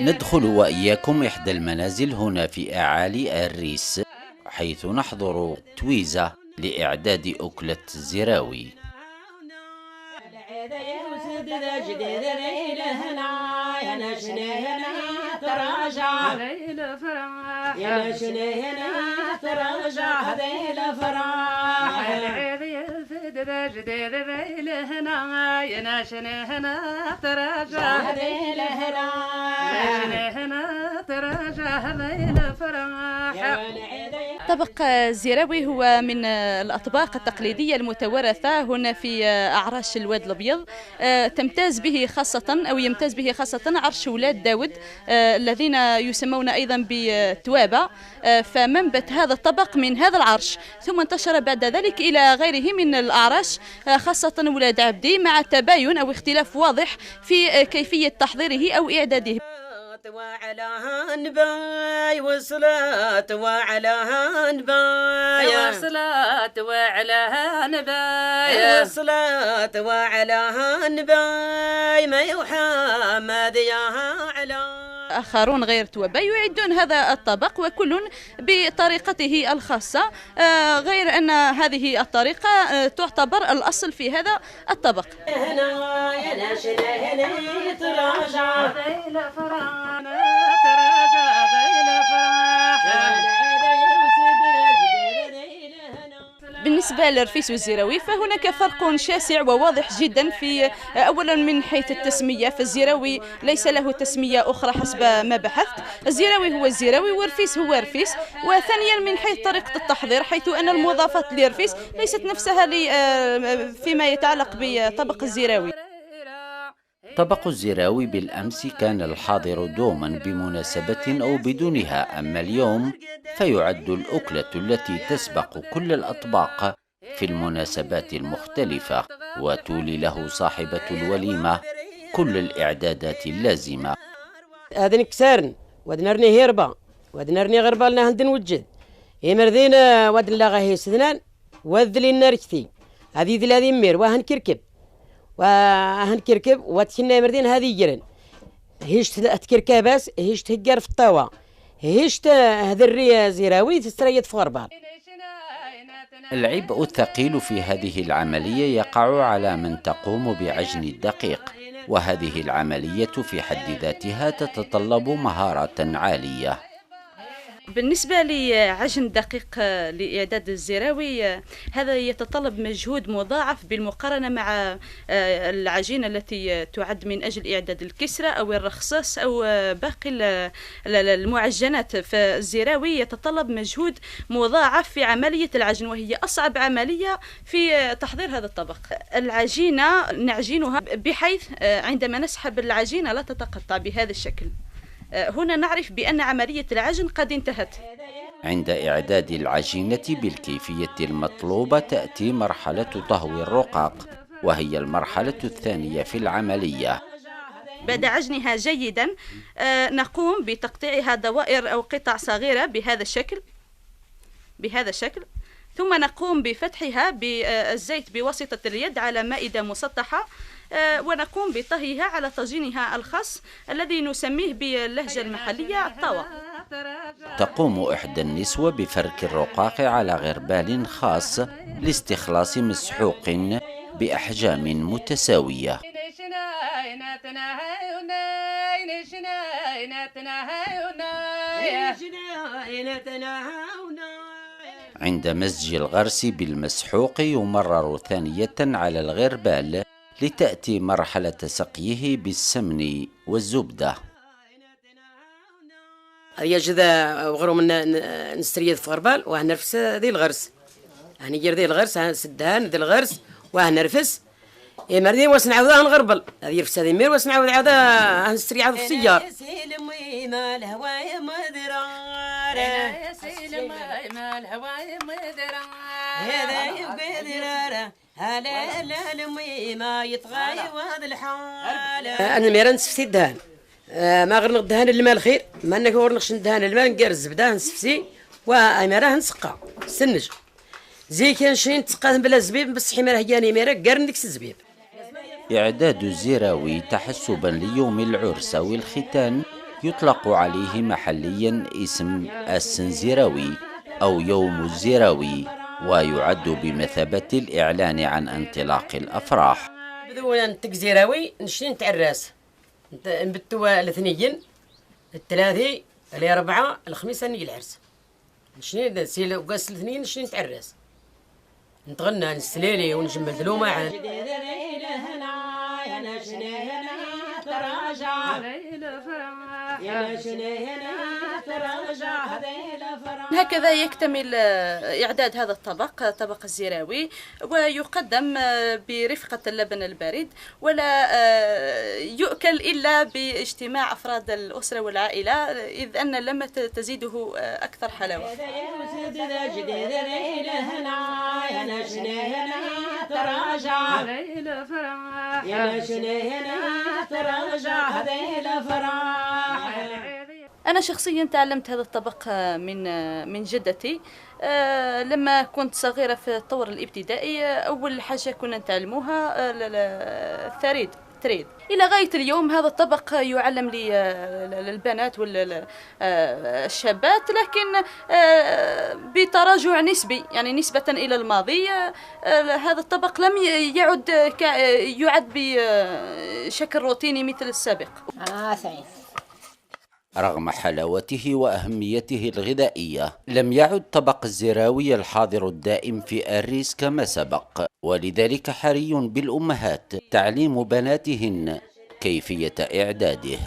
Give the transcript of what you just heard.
ندخل وإياكم إحدى المنازل هنا في أعالي الريس، حيث نحضر تويزة لإعداد أكلة الزراوي. طبق الزراوي هو من الأطباق التقليدية المتوارثة هنا في أعراش الواد الأبيض. تمتاز به خاصة أو يمتاز به خاصة عرش ولاد داود الذين يسمون أيضا بتوابة. فمنبت هذا الطبق من هذا العرش، ثم انتشر بعد ذلك إلى غيره من الأعراش خاصة ولاد عبدي، مع تباين أو اختلاف واضح في كيفية تحضيره أو إعداده. وعلى هنباي وصلاة وعلى هنباي وصلاة وعلى هنباي وصلاة وعلى هنباي ما يحمد يا على. آخرون غير توابة يعدون هذا الطبق وكل بطريقته الخاصة، غير أن هذه الطريقة تعتبر الأصل في هذا الطبق. بالنسبة للرفيس والزراوي فهناك فرق شاسع وواضح جدا في أولا من حيث التسمية، فالزراوي ليس له تسمية أخرى حسب ما بحثت، الزراوي هو الزراوي والرفيس هو رفيس. وثانيا من حيث طريقة التحضير، حيث أن المضافات للرفيس ليست نفسها فيما يتعلق بطبق الزراوي. طبق الزراوي بالأمس كان الحاضر دوما بمناسبة أو بدونها، أما اليوم فيعد الأكلة التي تسبق كل الأطباق في المناسبات المختلفة، وتولي له صاحبة الوليمة كل الإعدادات اللازمة. هذا نكسرن ودنرني هيربا ودنرني غربا لنا هندن وجد يمرذين ودن لا غاهي سدنان وذلي نرجتي هذه ذلادي مير وهنكركب وتشنا مردين هذه جرن هيش تكركباس هيش تهجر في الطاوة هيش هذا الريا زراوي تستريد في غربال. العبء الثقيل في هذه العملية يقع على من تقوم بعجن الدقيق، وهذه العملية في حد ذاتها تتطلب مهارة عالية. بالنسبة لعجن الدقيق لإعداد الزراوي هذا يتطلب مجهود مضاعف بالمقارنة مع العجينة التي تعد من أجل إعداد الكسرة أو الرخصاص أو باقي المعجنات. فالزراوي يتطلب مجهود مضاعف في عملية العجن، وهي أصعب عملية في تحضير هذا الطبق. العجينة نعجنها بحيث عندما نسحب العجينة لا تتقطع بهذا الشكل. هنا نعرف بأن عملية العجن قد انتهت. عند إعداد العجينة بالكيفية المطلوبة تأتي مرحلة طهو الرقاق، وهي المرحلة الثانية في العملية. بعد عجنها جيدا نقوم بتقطيعها دوائر أو قطع صغيرة بهذا الشكل، ثم نقوم بفتحها بالزيت بواسطة اليد على مائدة مسطحة، ونقوم بطهيها على طاجينها الخاص الذي نسميه باللهجة المحلية الطاوة. تقوم إحدى النسوة بفرك الرقاق على غربال خاص لاستخلاص مسحوق بأحجام متساوية. عند مزج الغرس بالمسحوق يمرر ثانية على الغربال لتأتي مرحلة سقيه بالسمن والزبدة. يجد غرو من نستريد في غربال وهنرفس ذي الغرس، هنجر ذي الغرس هنسدهان ذي الغرس وهنرفس مردين وسنعوضها نغربل هذه يرفس هذه مير وسنعوض عوضها هنستري عوض في السيار. أنا ميران سفسي الدهان ما غير ندهن الماء الخير، ما انك غير نقش ندهن الماء نقار الزبده نسفسي واميره نسقى سنج زي كان شي نتسقى بلا زبيب بس حمار هياني ميرا قار نديك الزبيب. إعداد الزراوي تحسبا ليوم العرس أو الختان يطلق عليه محليا اسم السنزراوي أو يوم الزراوي، ويعد بمثابة الإعلان عن انطلاق الأفراح. بدونا نتك زراوي نشري نتعراس نبتوا الاثنين الثلاثي الأربعة الخميس نيجي العرس نشري نسيل وقاس الاثنين نشري نتعراس نتغنى نستليلي ونجمل دلومة عن هكذا يكتمل إعداد هذا الطبق، طبق الزراوي، ويقدم برفقة اللبن البارد، ولا يؤكل إلا باجتماع أفراد الأسرة والعائلة، إذ أن اللمة تزيده أكثر حلاوة. أنا شخصيا تعلمت هذا الطبق من جدتي لما كنت صغيرة في الطور الابتدائي. أول حاجة كنا نتعلموها الثريد إلى غاية اليوم هذا الطبق يعلم للبنات والشابات، لكن بتراجع نسبي، يعني نسبة إلى الماضي هذا الطبق لم يعد بشكل روتيني مثل السابق. رغم حلاوته وأهميته الغذائية لم يعد طبق الزراوي الحاضر الدائم في أريس كما سبق، ولذلك حري بالأمهات تعليم بناتهن كيفية إعداده.